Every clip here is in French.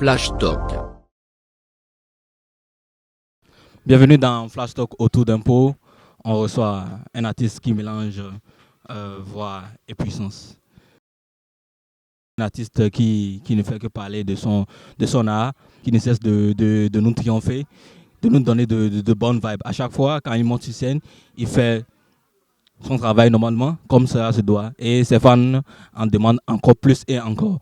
Flash Talk. Bienvenue dans Flash Talk autour d'un pot. On reçoit un artiste qui mélange voix et puissance. Un artiste qui ne fait que parler de son art, qui ne cesse de nous triompher, de nous donner de bonnes vibes. À chaque fois, quand il monte sur scène, il fait son travail normalement, comme ça se doit. Et ses fans en demandent encore plus et encore.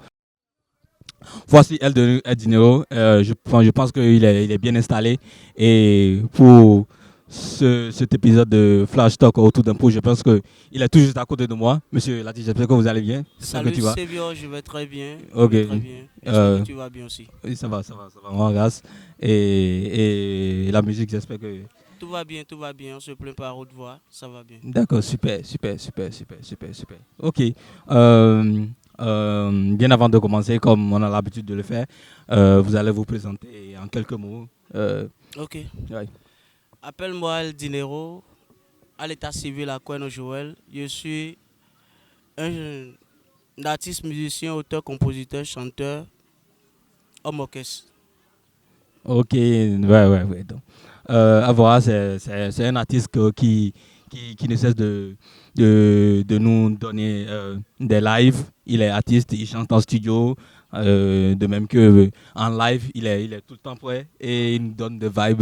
Voici El Dinero. Je pense qu'il est bien installé. Et pour cet épisode de Flash Talk autour d'un pot, je pense qu'il est tout juste à côté de moi. Monsieur Lati, j'espère que vous allez bien. Salut, que tu vas. c'est bien, je vais très bien. Ok. Je vais très bien. J'espère que tu vas bien aussi. Oui, ça va, vraiment grâce. Et la musique, j'espère que... Tout va bien, on se plaint pas à haute voix, ça va bien. D'accord, super. Ok. Bien avant de commencer, comme on a l'habitude de le faire, vous allez vous présenter en quelques mots. Ok. Ouais. Appelle-moi El Dinero, à l'état civil à Kweno Joël. Je suis un artiste, musicien, auteur, compositeur, chanteur, homme orchestre. Ok, ouais. Donc, Avora, c'est un artiste qui ne cesse de nous donner des lives. Il est artiste, il chante en studio, de même que en live, il est tout le temps prêt et il nous donne des vibes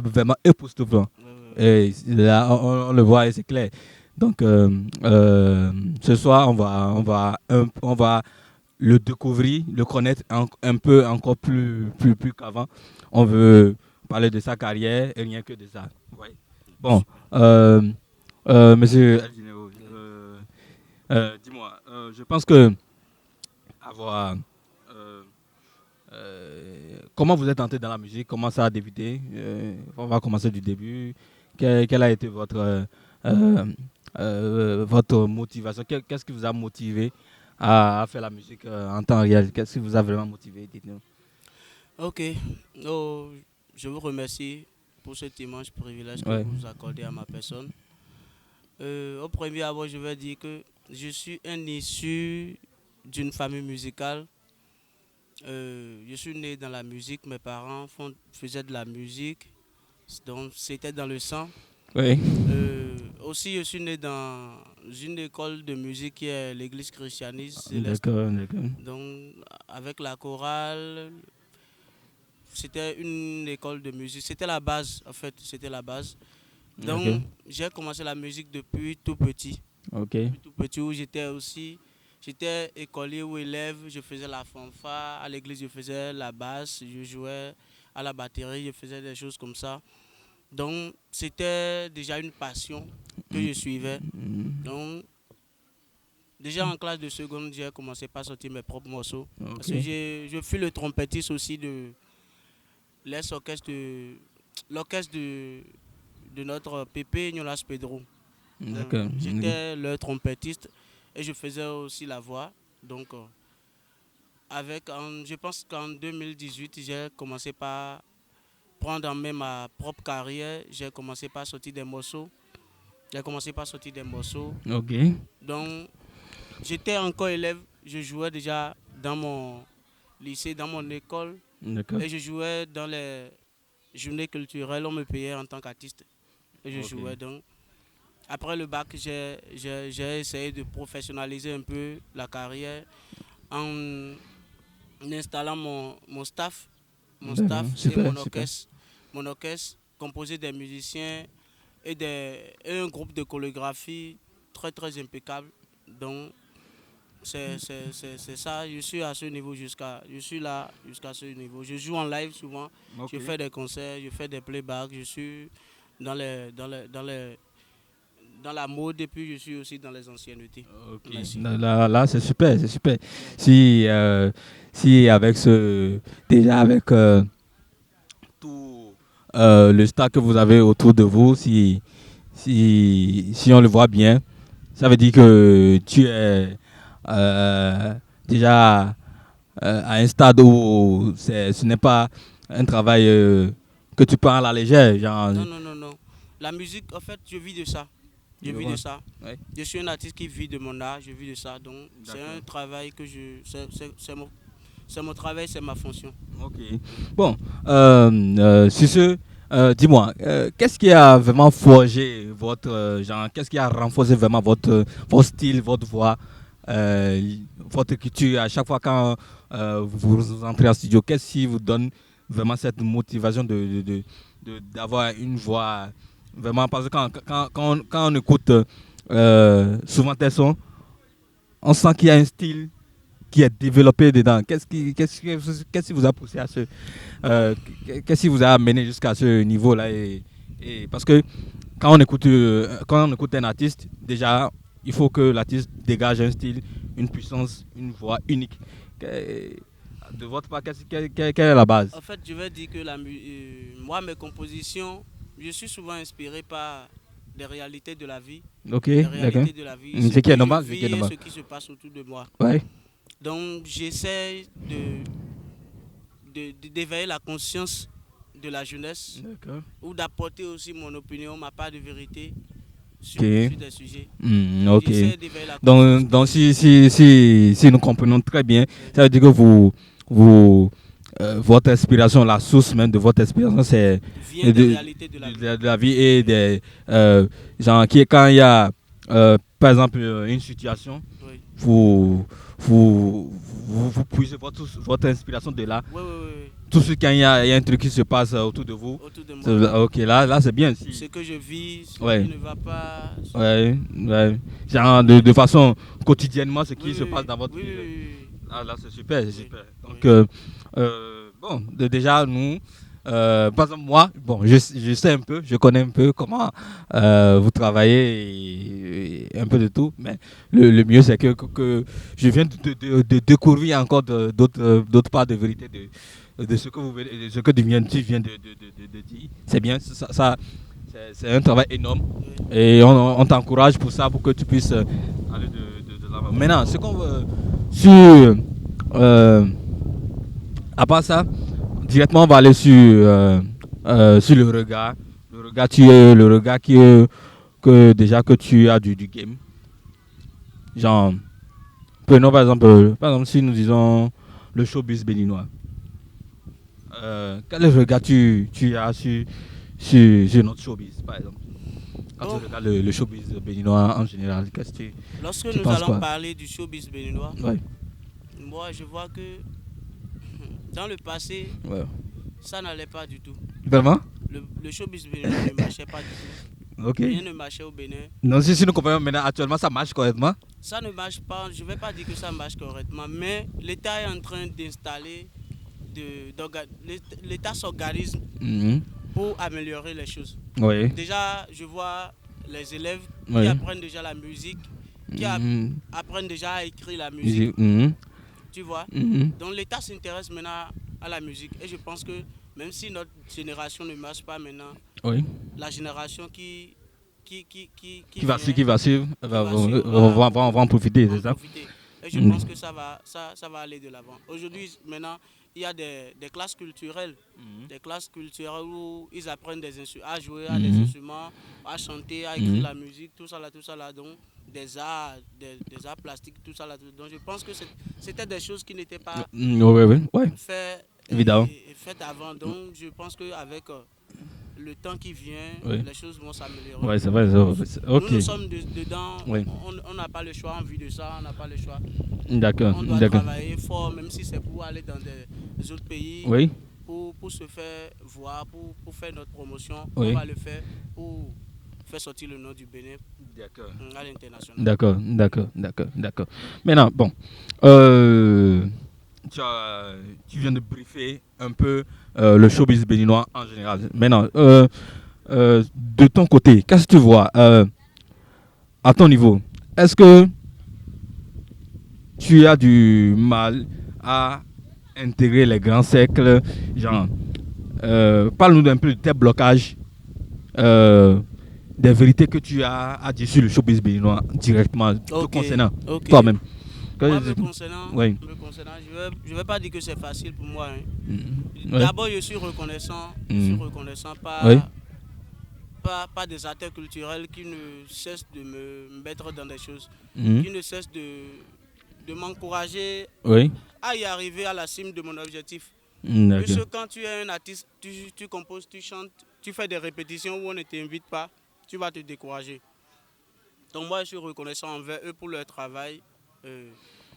vraiment époustouflantes. Et là, on le voit et c'est clair. Donc, ce soir, on va le découvrir, le connaître un peu encore plus qu'avant. On veut parler de sa carrière et rien que de ça. Ouais. Bon, monsieur Aldinero, dis-moi, je pense que avoir... comment vous êtes entré dans la musique? Comment ça a débuté? On va commencer du début. Quelle a été votre motivation? Qu'est-ce qui vous a motivé à faire la musique en temps réel? Qu'est-ce qui vous a vraiment motivé? Dites-nous. Ok. Oh, je vous remercie pour cet immense privilège que Ouais. vous accordez à ma personne. Au premier abord, je vais dire que je suis un issu d'une famille musicale. Je suis né dans la musique, mes parents faisaient de la musique, donc c'était dans le sang. Oui. Aussi, je suis né dans une école de musique qui est l'église christianiste céleste. D'accord. Donc, avec la chorale, c'était une école de musique. C'était la base, en fait, c'était la base. Donc, Ok. j'ai commencé la musique depuis tout petit. Ok. Depuis tout petit, où j'étais écolier ou élève, je faisais la fanfare, à l'église je faisais la basse, je jouais à la batterie, je faisais des choses comme ça. Donc c'était déjà une passion que je suivais. Donc déjà en classe de seconde, j'ai commencé par sortir mes propres morceaux. Ok. Parce que je fus le trompettiste aussi de l'orchestre de notre Pépé Niolas Pedro. D'accord. J'étais le trompettiste et je faisais aussi la voix. Donc, je pense qu'en 2018, j'ai commencé par prendre en main ma propre carrière. J'ai commencé par sortir des morceaux. Ok. Donc, j'étais encore élève. Je jouais déjà dans mon lycée, dans mon école. D'accord. Et je jouais dans les journées culturelles. On me payait en tant qu'artiste. Et je Ok. jouais donc. Après le bac, j'ai essayé de professionnaliser un peu la carrière en installant mon staff, D'accord. et Super. mon orchestre composé des musiciens et un groupe de chorégraphie très très impeccable. Donc c'est ça, je suis à ce niveau je suis là jusqu'à ce niveau. Je joue en live souvent, Ok. je fais des concerts, je fais des playbacks, je suis dans la mode et puis je suis aussi dans les anciennetés. Ok. Merci. Là, c'est super. Si avec déjà avec tout le stack que vous avez autour de vous, si on le voit bien, ça veut dire que tu es déjà à un stade où ce n'est pas un travail que tu prends à la légère. Genre, Non. La musique, en fait, je vis de ça. Je je vis vois. de ça. Ouais. Je suis un artiste qui vit de mon art, je vis de ça. Donc, c'est D'accord. un travail que c'est mon travail, c'est ma fonction. Ok. Bon, sur ce, dis-moi, qu'est-ce qui a vraiment forgé votre genre, qu'est-ce qui a renforcé vraiment votre style, votre voix, votre écriture à chaque fois quand vous entrez en studio? Qu'est-ce qui vous donne vraiment cette motivation d'avoir une voix vraiment? Parce que quand on écoute souvent tes sons, on sent qu'il y a un style qui est développé dedans. Qu'est-ce qui vous a poussé à Bon, qu'est-ce qui vous a amené jusqu'à ce niveau-là et parce que quand on écoute un artiste, déjà, il faut que l'artiste dégage un style, une puissance, une voix unique. Que- De votre part, quelle est la base? en fait, je vais dire que moi, mes compositions, je suis souvent inspiré par des réalités de la vie, Ok, les d'accord. réalités de la vie, ce Ce qui est que je normal, ce qui est vis et normal. ce qui se passe autour de moi. Ouais. Donc, j'essaie d'éveiller la conscience de la jeunesse D'accord. ou d'apporter aussi mon opinion, ma part de vérité Ok. sur des sujets. Donc, Ok. j'essaie d'éveiller la conscience Donc de... si nous comprenons très bien, ça veut dire que votre inspiration, la source même de votre inspiration, c'est vient des de, réalités de la vie. de la vie et des genre quand il y a par exemple une situation, Oui, vous vous puisez votre inspiration de là. oui, oui, oui, oui. Tout de suite quand il y a un truc qui se passe autour de vous, Autour de moi. ok là c'est bien. Ce que je vis, ce Ouais. qui ne va pas. Ouais, ouais. Genre de façon quotidiennement ce qui Oui, se oui, passe dans votre oui, vie. oui, oui, Ah, là, c'est super, c'est oui, super. oui, Donc, oui. bon, déjà, nous, par exemple, moi, bon, je sais un peu, je connais un peu comment vous travaillez et un peu de tout, mais le mieux, c'est que je viens de découvrir encore d'autres parts de vérité de ce que de ce que tu viens de dire. C'est bien, c'est un travail énorme Oui. et on t'encourage pour ça, pour que tu puisses aller de l'avant. Maintenant, ce qu'on veut sur euh, à part ça, directement on va aller sur le regard. Le regard que déjà que tu as du game. Genre, prenons par exemple si nous disons le showbiz béninois. Quel regard tu as sur notre showbiz, par exemple? Quand tu Bon, regardes le showbiz béninois en général, qu'est-ce que lorsque tu nous penses allons quoi? parler du showbiz béninois, Ouais, moi je vois que dans le passé, ouais. ça n'allait pas du tout. Vraiment? Le showbiz béninois ne marchait pas du tout. Ok. Rien ne marchait au Bénin. Non, si nous comparons maintenant, actuellement, ça marche correctement. Ça ne marche pas, je ne vais pas dire que ça marche correctement, mais l'État est en train d'installer, l'État s'organise Mhm. pour améliorer les choses. Oui. Déjà, je vois les élèves qui Oui. apprennent déjà la musique, qui Mhm. apprennent déjà à écrire la musique, Mhm. tu vois. Mhm. Donc l'État s'intéresse maintenant à la musique. Et je pense que même si notre génération ne marche pas maintenant, Oui. la génération qui Qui va suivre, va suivre, va en profiter, en c'est ça? profiter. Et je Mhm. pense que ça va aller de l'avant. Aujourd'hui, maintenant, il y a des classes culturelles. Des classes culturelles où ils apprennent à jouer à des Mhm. instruments, à chanter, à écrire Mhm. la musique, tout ça là, tout ça là. Donc, des arts plastiques, tout ça là. Donc, je pense que c'était des choses qui n'étaient pas Oui, oui, oui. Ouais, faites, évidemment. faites avant. Donc, je pense qu'avec le temps qui vient, Oui. les choses vont s'améliorer. Ouais, c'est vrai. Ok. Nous sommes dedans, Oui. on n'a pas le choix en vue de ça, on n'a pas le choix. D'accord. On doit D'accord. travailler fort, même si c'est pour aller dans des autres pays, Oui. pour se faire voir, pour faire notre promotion. Oui. On va le faire pour faire sortir le nom du Bénin D'accord. à l'international. D'accord. Maintenant, bon. Tu viens de briefer un peu le showbiz béninois en général. Maintenant, de ton côté, qu'est-ce que tu vois à ton niveau? Est-ce que tu as du mal à intégrer les grands cercles? Genre, parle-nous un peu de tes blocages, euh, des vérités que tu as à dire sur le showbiz béninois directement te concernant Ok. toi-même. Moi, Oui. je vais pas dire que c'est facile pour moi. Hein. Oui. D'abord, je suis reconnaissant, Oui. pas des acteurs culturels qui ne cessent de me mettre dans des choses, Mhm. qui ne cessent de m'encourager Oui. à y arriver à la cime de mon objectif. D'accord. Puisque quand tu es un artiste, tu composes, tu chantes, tu fais des répétitions où on ne t'invite pas, tu vas te décourager. Donc moi, je suis reconnaissant envers eux pour leur travail.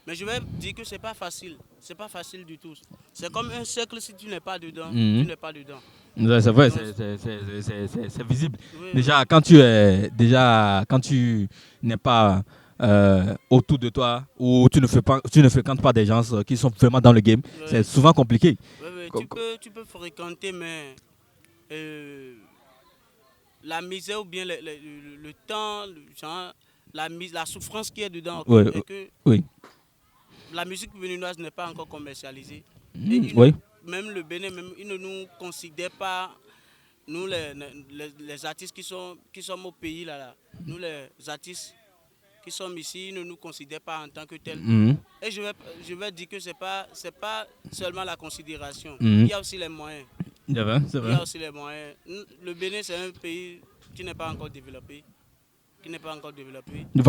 Mais je vais dire que c'est pas facile. C'est pas facile du tout. C'est comme un cercle, si tu n'es pas dedans, tu n'es pas dedans. C'est vrai, Donc, c'est visible. oui, Déjà, quand tu n'es pas autour de toi ou tu ne fréquentes pas des gens qui sont vraiment dans le game, oui, c'est souvent compliqué. oui, oui, tu peux fréquenter, mais la misère ou bien le temps, genre, la souffrance qui est dedans, Oui, et que oui. la musique béninoise n'est pas encore commercialisée. Oui. Même le Bénin, même, il ne nous considère pas, nous les artistes qui sommes au pays, nous les artistes qui sommes ici, ils ne nous considèrent pas en tant que tels. Et je vais dire que c'est pas seulement la considération, il y a aussi les moyens. C'est vrai. Il y a aussi les moyens. Le Bénin, c'est un pays qui n'est pas encore développé.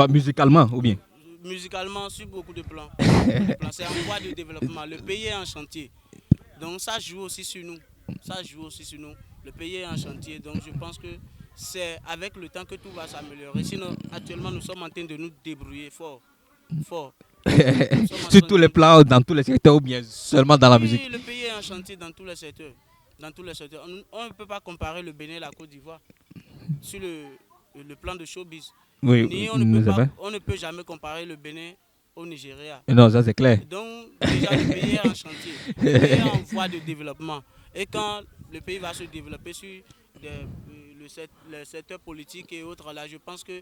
Musicalement ou bien? Musicalement, sur beaucoup de plans. C'est en voie de développement. Le pays est en chantier. Donc ça joue aussi sur nous. Le pays est en chantier. Donc je pense que c'est avec le temps que tout va s'améliorer. Sinon, actuellement, nous sommes en train de nous débrouiller fort. Sur tous les plans, dans tous les secteurs ou bien seulement dans la musique? Oui, le pays est en chantier dans tous les secteurs. On ne peut pas comparer le Bénin et la Côte d'Ivoire sur le plan de showbiz. Oui, on ne peut jamais comparer le Bénin au Nigeria. Non, ça c'est clair. Donc déjà le pays est en chantier, le pays est en voie de développement. Et quand le pays va se développer sur le secteur politique et autres, là, je pense que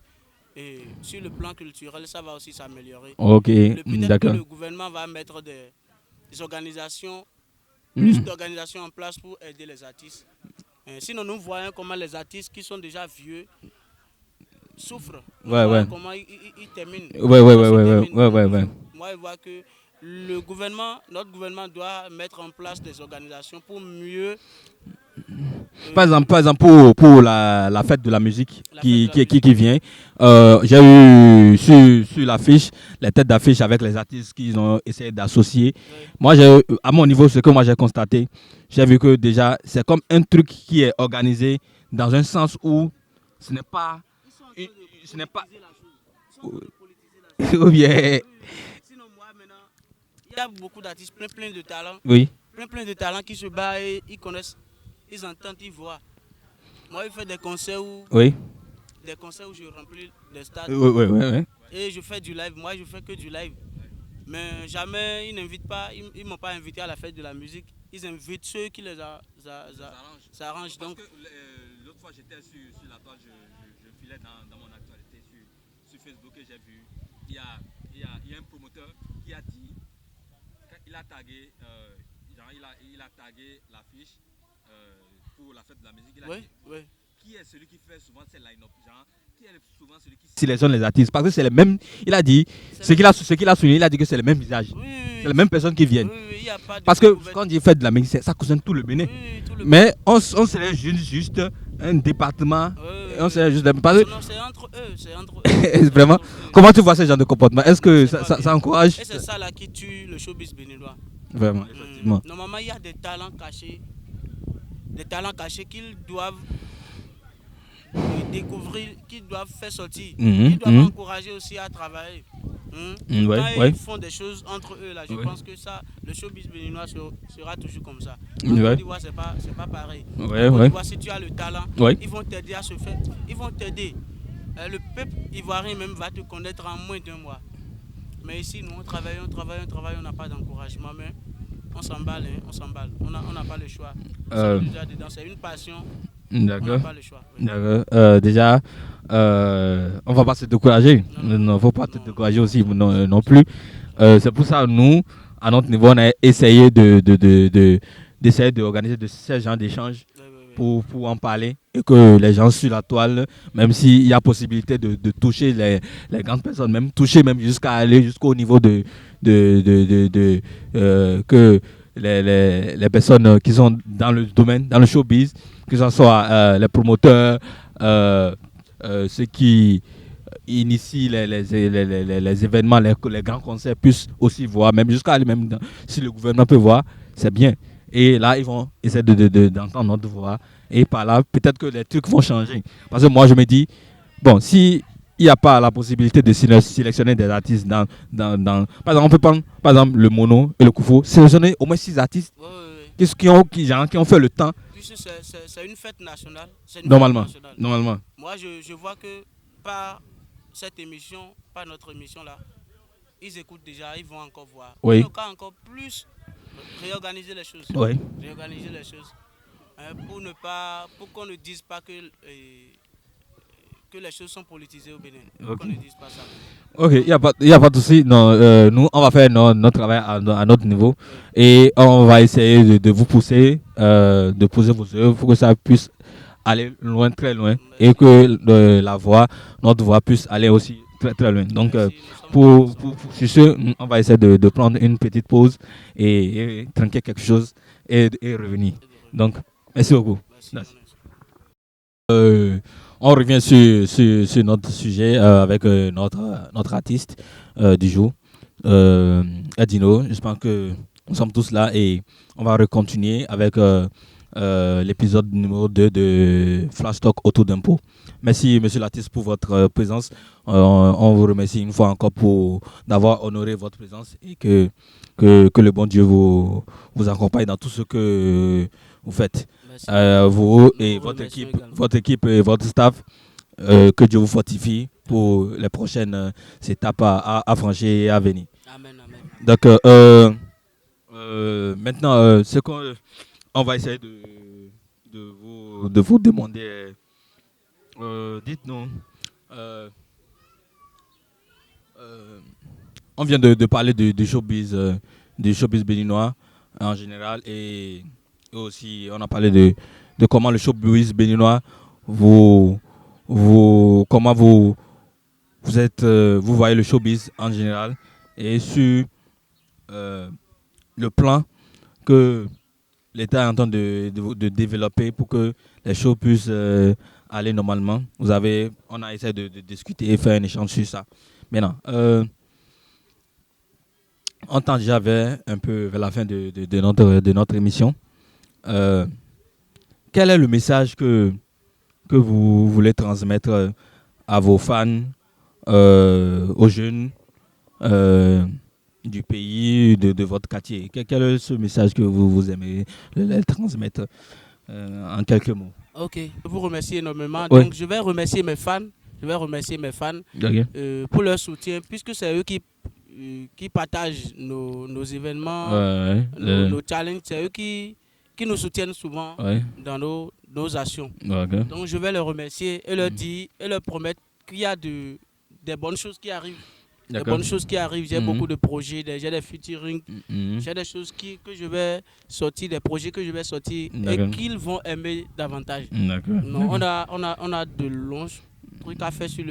sur le plan culturel, ça va aussi s'améliorer. Ok, Peut-être que d'accord. le gouvernement va mettre des organisations, plus d'organisations en place pour aider les artistes. Sinon, nous voyons comment les artistes qui sont déjà vieux souffrent. Comment ils terminent. Ouais. Moi, je vois que notre gouvernement doit mettre en place des organisations pour mieux... Par exemple pour la fête de la musique qui vient, j'ai eu sur l'affiche, les têtes d'affiche avec les artistes qu'ils ont essayé d'associer. Oui. Moi, à mon niveau, ce que moi j'ai constaté, j'ai vu que déjà, c'est comme un truc qui est organisé dans un sens où ce n'est pas... Ce n'est pas... Ou bien... Sinon, moi, maintenant, il y a beaucoup d'artistes plein de talents. Oui. Plein de talents qui se battent et ils connaissent, ils entendent, ils voient. Moi, je fais des concerts où je remplis les stades. Oui. Et je fais du live. Moi, je fais que du live. Mais jamais, ils n'invitent pas, ils m'ont pas invité à la fête de la musique. Ils invitent ceux qui les s'arrangent. Donc, l'autre fois, j'étais sur la toile, je filais dans mon actualité sur Facebook et j'ai vu, il y a un promoteur qui a dit, il a tagué, il a tagué l'affiche pour la fête de la musique. Il a dit, qui est celui qui fait souvent ces line-up, qui est souvent celui qui sélectionne les artistes, parce que c'est les mêmes. Il a dit, ce qu'il a souligné, il a dit que c'est les mêmes visages, c'est les mêmes personnes qui viennent. y a pas de parce que quand il fait de la musique, ça concerne tout le Bénin. Mais on serait juste un département. On serait juste non, c'est entre eux. Vraiment. Comment tu vois ce genre de comportement? Est-ce que ça encourage? Et c'est ça là qui tue le showbiz béninois. Vraiment, effectivement. Normalement, il y a des talents cachés qu'ils doivent découvrir, qu'ils doivent faire sortir, qu'ils doivent encourager aussi à travailler. Quand ils font des choses entre eux, là, je pense que ça, le showbiz béninois sera toujours comme ça. En Côte d'Ivoire, c'est pas pareil. En Côte d'Ivoire, si tu as le talent, ils vont t'aider à se faire. Ils vont t'aider. Le peuple ivoirien même va te connaître en moins d'un mois. Mais ici, nous, on travaille, on n'a pas d'encouragement, mais on s'emballe, on n'a pas le choix. C'est une passion. D'accord. On n'a pas le choix. Déjà, on ne va pas se décourager. Il ne faut pas se décourager aussi non plus. C'est pour ça nous, à notre niveau, on a essayé d'essayer d'organiser de ces genres d'échanges pour en parler et que les gens sur la toile, même s'il y a possibilité de toucher les grandes personnes, même toucher même jusqu'à aller jusqu'au niveau que les personnes qui sont dans le domaine, dans le showbiz, que ce soit les promoteurs, ceux qui initie les événements, les grands concerts puissent aussi voir, même jusqu'à aller même si le gouvernement peut voir, c'est bien. Et là, ils vont essayer d'entendre notre voix. Et par là, peut-être que les trucs vont changer. Parce que moi, je me dis, bon, si il n'y a pas la possibilité de sélectionner des artistes par exemple, on peut prendre par exemple le Mono et le Koufo, sélectionner au moins 6 artistes qui ont fait le temps. Puisque c'est une fête nationale. Normalement. Fête nationale. Normalement. Moi, je vois que par cette émission, par notre émission là, ils écoutent déjà, ils vont encore voir. Oui. Il faut encore plus réorganiser les choses. Oui. Réorganiser les choses. Pour qu'on ne dise pas que les choses sont politisées au Bénin. Okay. Qu'on ne dise pas ça. Ok, il n'y a pas de souci. Nous, on va faire notre travail à notre niveau. Oui. Et on va essayer de vous pousser, de poser vos œuvres pour que ça puisse aller loin, très loin. Merci. Et que notre voix puisse aller aussi très, très loin. Donc, sur ce, on va essayer de prendre une petite pause et trinquer quelque chose et revenir. Donc, merci beaucoup. Merci. On revient sur notre sujet avec notre artiste du jour, Adino. J'espère que nous sommes tous là et on va continuer avec l'épisode numéro 2 de Flash Talk autour d'impôts. Merci, monsieur l'artiste, pour votre présence. On vous remercie une fois encore d'avoir honoré votre présence et que le bon Dieu vous accompagne dans tout ce que vous faites. Vous et votre équipe et votre staff, que Dieu vous fortifie pour les prochaines étapes à franchir et à venir. Amen, amen. Donc, maintenant, on va essayer de vous demander, dites-nous, on vient de parler du showbiz béninois en général et aussi on a parlé de comment le showbiz béninois comment vous voyez le showbiz en général et sur le plan que l'État est en train de développer pour que les choses puissent aller normalement. On a essayé de discuter et faire un échange sur ça. Maintenant, on tend déjà un peu vers la fin de notre émission. Quel est le message que vous voulez transmettre à vos fans, aux jeunes du pays, de votre quartier? Quel est ce message que vous aimez transmettre en quelques mots? Ok, je vous remercie énormément. Oui. Donc, je vais remercier mes fans. Okay. Pour leur soutien, puisque c'est eux qui partagent nos événements, nos challenges. C'est eux qui nous soutiennent souvent dans nos actions. Okay. Donc, je vais les remercier et leur dire et leur promettre qu'il y a des bonnes choses qui arrivent. Des bonnes choses qui arrivent. J'ai beaucoup de projets, j'ai des featuring, j'ai des choses que je vais sortir, des projets que je vais sortir et qu'ils vont aimer davantage. Non, on a de longs trucs à faire sur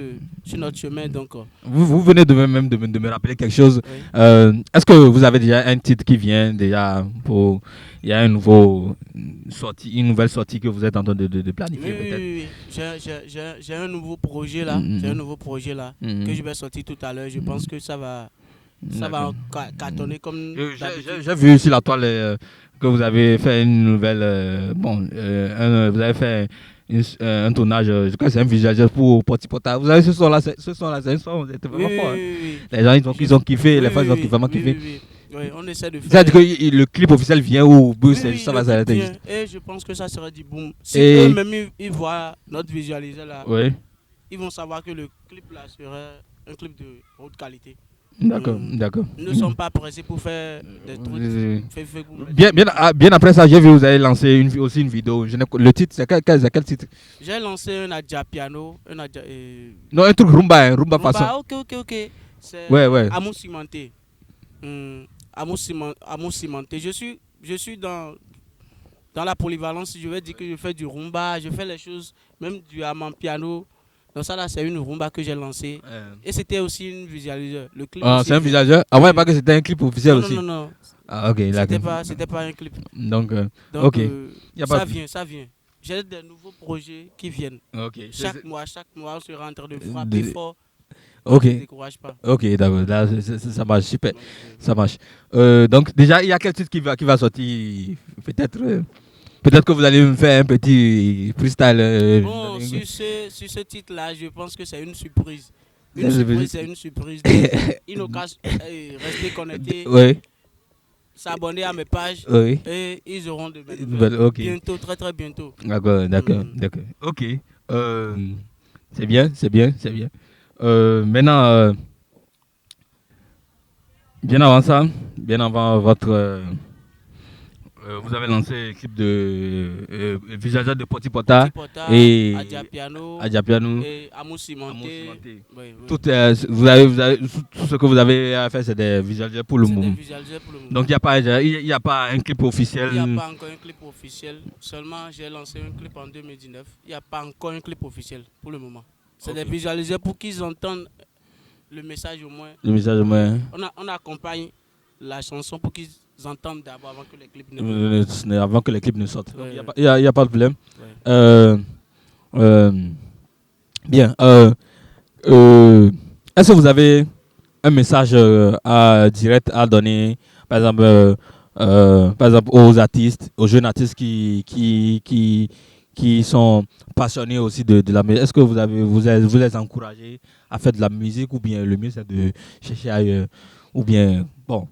notre chemin. Donc, vous venez de me rappeler quelque chose. Oui. Est-ce que vous avez déjà un titre qui vient déjà pour... Il y a une nouvelle sortie que vous êtes en train de planifier peut-être? Oui. J'ai un nouveau projet là. Que je vais sortir tout à l'heure. Je pense que ça va cartonner comme d'habitude. J'ai vu sur la toile que vous avez fait une nouvelle... vous avez fait un tournage, je crois que c'est un visualisation pour Poti Pota. Vous avez ce son-là, c'est un son, c'était vraiment fort. Oui. Les gens, ils ont kiffé, les fans, ils ont vraiment kiffé. Oui, on essaie de faire... C'est-à-dire que le clip officiel vient ou ça va s'arrêter? Et je pense que ça sera du boom. Si eux-mêmes ils voient notre visualisé là, ils vont savoir que le clip là serait un clip de haute qualité. D'accord. Nous ne sommes pas pressés pour faire des trucs. Bien après ça, j'ai vu que vous avez lancé aussi une vidéo. Le titre, c'est quel titre? J'ai lancé un Adja Piano. Non, un truc rumba façon. Ok. C'est Amour cimenté. Amour cimenté. Je suis dans la polyvalence. Je vais dire que je fais du rumba, je fais les choses, même du amant piano. Donc ça là, c'est une rumba que j'ai lancée. Et c'était aussi une visualiseur. Le clip c'est un visualiseur? Ah ouais, pas que c'était un clip officiel aussi? Non. Ah ok, d'accord. C'était pas un clip. Donc ok. Ça vient. J'ai des nouveaux projets qui viennent. Ok. Chaque mois, on sera en train de frapper fort Ok. Ne se décourage pas. Ok, d'accord. Là, ça marche, super. Donc, Ça marche. Donc, déjà, il y a quel titre qui va sortir? Peut-être peut-être que vous allez me faire un petit freestyle. bon, sur ce titre-là, je pense que c'est une surprise. Une surprise, c'est une surprise. Donc, il n'a qu'à rester connecté, Oui, s'abonner à mes pages oui. et ils auront de mes nouvelles. Ok. Bientôt, très très bientôt. D'accord, d'accord, Mhm. d'accord. Ok. C'est bien, c'est bien, c'est bien. Maintenant, bien avant ça, bien avant votre vous avez lancé l'équipe de Visager de Potipota Petit Pota, Adia et Piano Adjapiano, et Amou Amo Cimenté. Cimenté. Oui, oui. Tout, tout ce que vous avez à faire, c'est des visualisés pour le C'est des moment. visualisés pour le Donc, moment. il y a pas un clip Il n'y a officiel. pas encore un clip officiel. Seulement, j'ai lancé un clip en 2019. Il n'y a pas encore un clip officiel pour le moment. C'est Ok. des visualisés pour qu'ils entendent le message au moins. Le message, moi, On accompagne la chanson pour qu'ils entendent d'abord avant que les clips ne viennent. avant que les clips ne sortent. Donc, Ouais, il y a pas de problème. ouais. Euh, euh, bien. Est-ce que vous avez un message direct à donner, par exemple aux artistes, aux jeunes artistes qui sont passionnés aussi de la musique? Est-ce que vous les encouragez à faire de la musique ou bien le mieux c'est de chercher ailleurs? Ou bien, bon,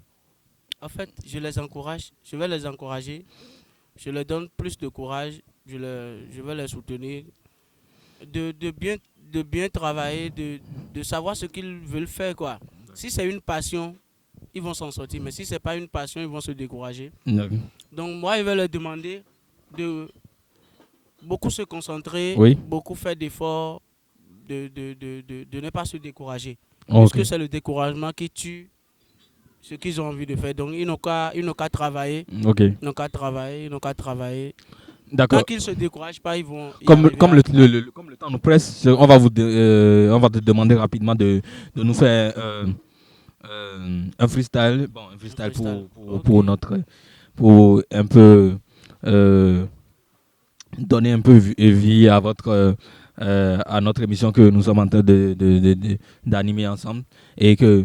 En fait, je les encourage. Je vais les encourager. Je leur donne plus de courage. Je vais les soutenir. De, de bien, de bien travailler, de savoir ce qu'ils veulent faire, quoi. Si c'est une passion, ils vont s'en sortir. Mais si c'est pas une passion, ils vont se décourager. Donc moi, je vais leur demander de beaucoup se concentrer, oui, beaucoup faire d'efforts, de ne pas se décourager. ok, Puisque c'est le découragement qui tue ce qu'ils ont envie de faire. Donc ils n'ont qu'à travailler, ok, ils n'ont qu'à travailler, ils n'ont qu'à travailler. Tant d'accord. qu'ils ne se découragent pas, ils vont y arriver Comme le temps nous presse, on va te demander rapidement de nous faire un freestyle, bon, un un freestyle freestyle. pour Ok. notre, pour un peu euh, donner un peu vie à à notre émission que nous sommes en train d'animer ensemble et que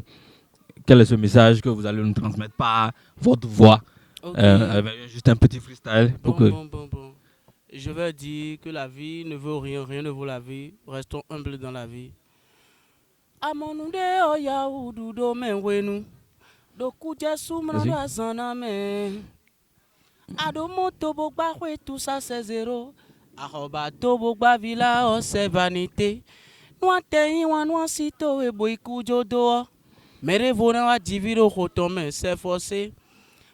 quel est ce message que vous allez nous transmettre par votre voix, Ok. avec juste un petit freestyle pour Bon, que. bon, bon, bon. Je vais dire que la vie ne vaut rien, rien ne vaut la vie. Restons humbles dans la vie. Amonunde oya udu do menwenu. Do kuja sumna Vas-y. do azana men. Ado moto bogba we tout ça c'est zéro. Aroba to bogba villa o c'est vanité. Noa teyi wa noa sito e boiku jodo. Mere vona wa diviro hotome c'est forcé.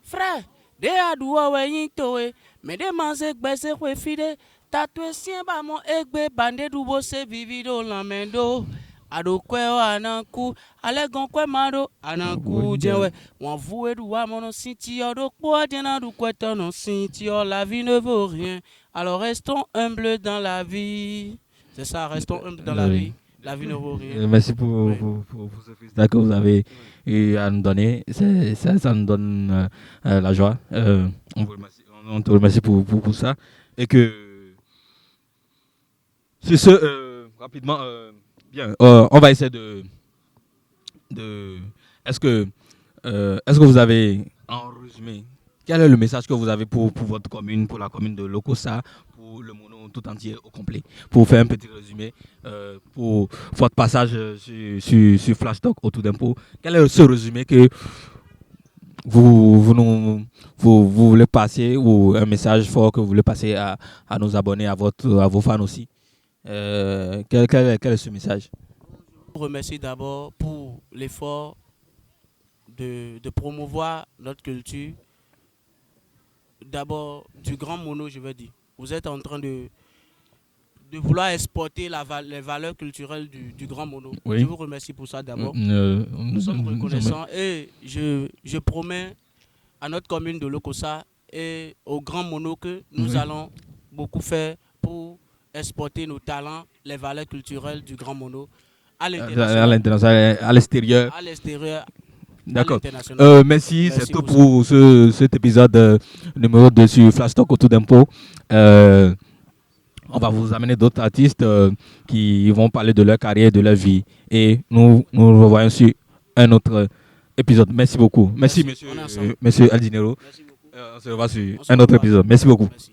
Frère, de adua we yintoe. Me de manze gbese we fide. Tatwe sien ba mon egbe bande du bo se vivido lamendo. Ado kwe o ananku, ale gon kwe mado ananku jenwe. Wan voué du wa mono sinti odo po dina du kwe tono sinti o la vie ne vaut rien. Alors restons humbles dans la vie. C'est ça, restons humbles dans la Oui. vie. La vie ne vaut rien. Merci Oui. pour ce freestyle que vous avez eu à nous donner. Ça nous donne la joie. On te remercie pour ça. Et que, sur ce, rapidement, bien, on va essayer de est-ce que vous avez, en résumé, quel est le message que vous avez pour votre commune, pour la commune de Lokossa, pour le Mono tout entier au complet? Pour faire un petit résumé, pour votre passage sur Flash Talk autour d'impôt, quel est ce résumé que vous voulez passer, ou un message fort que vous voulez passer à nos abonnés, à vos fans aussi? Quel est ce message? Je vous remercie d'abord pour l'effort de promouvoir notre culture. D'abord, du grand mono, je vais dire. Vous êtes en train de vouloir exporter les valeurs culturelles du grand mono. Oui. Je vous remercie pour ça d'abord. Nous sommes reconnaissants et je promets à notre commune de Lokossa et au grand mono que nous allons beaucoup faire pour exporter nos talents, les valeurs culturelles du grand mono à l'international, à l'extérieur. à l'extérieur. D'accord. Merci, merci, c'est tout pour pour cet épisode numéro 2 sur Flash Talk autour d'impôt. on va vous amener d'autres artistes qui vont parler de leur carrière, de leur vie. Et nous nous revoyons sur un autre épisode. Merci beaucoup. Merci, monsieur Aldinero. Merci beaucoup. On se revoit sur un autre épisode. Merci beaucoup. Merci.